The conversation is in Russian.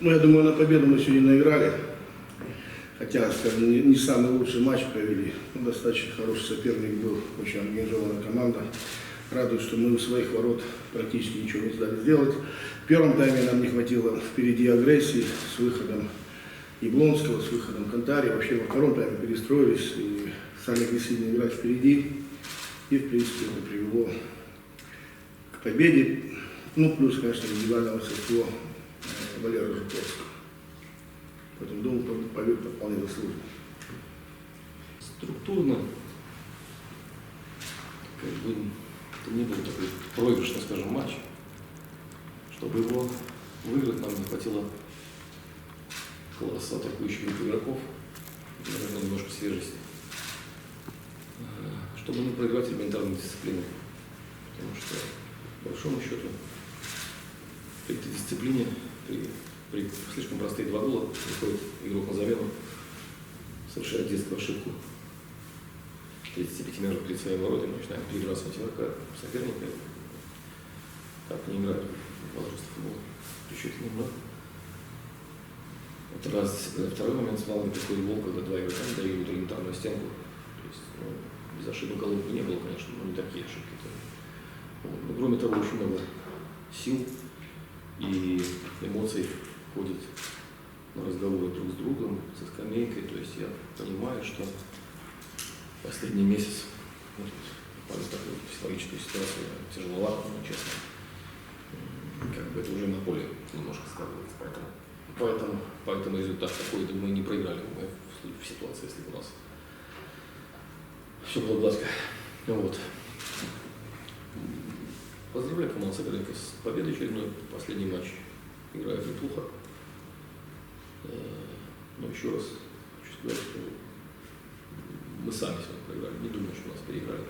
Ну, я думаю, на победу мы сегодня наиграли. Хотя, скажем, не самый лучший матч провели. Ну, достаточно хороший соперник был, очень организованная команда. Радует, что мы у своих ворот практически ничего не стали сделать. В первом тайме нам не хватило впереди агрессии с выходом Яблонского, с выходом Кантари. Вообще во втором тайме перестроились и стали агрессивно играть впереди. И, в принципе, это привело к победе. Ну, плюс, конечно, индивидуальное мастерство Валерия Жуковского. Поэтому, думаю, победа вполне заслужена. Структурно, как бы, это не был такой проигрышный, скажем, матч. Чтобы его выиграть, нам не хватило класса атакующих игроков, наверное, немножко свежести. Чтобы не проиграть элементарную дисциплину. Потому что, по большому счету, при этой дисциплине, при слишком простые 2 гола, приходит игрок на замену, совершает детскую ошибку. 35 метров перед своими воротами, начинаем перебрасывать игрока соперника. Так не играют в возрасте футбола. Чуть-чуть немного. Это раз. Второй момент с малым приходит гол, когда 2 игрока не дают элементарную стенку. То есть, без ошибок голов не было, конечно, но не такие ошибки. Вот. Но, кроме того, очень много сил и эмоций ходит на разговоры друг с другом, со скамейкой. То есть я понимаю, что последний месяц попали в такую психологическую ситуацию тяжеловато, но честно. Как бы это уже на поле немножко сказывается. Поэтому результат такой, думаю, не проиграли мы в ситуации, если бы у нас все было гладко. Вот. Поздравляю команду соперника с победой очередной. Последний матч играет неплохо. Но еще раз хочу сказать, что мы сами сегодня проиграли. Не думаю, что нас переиграли.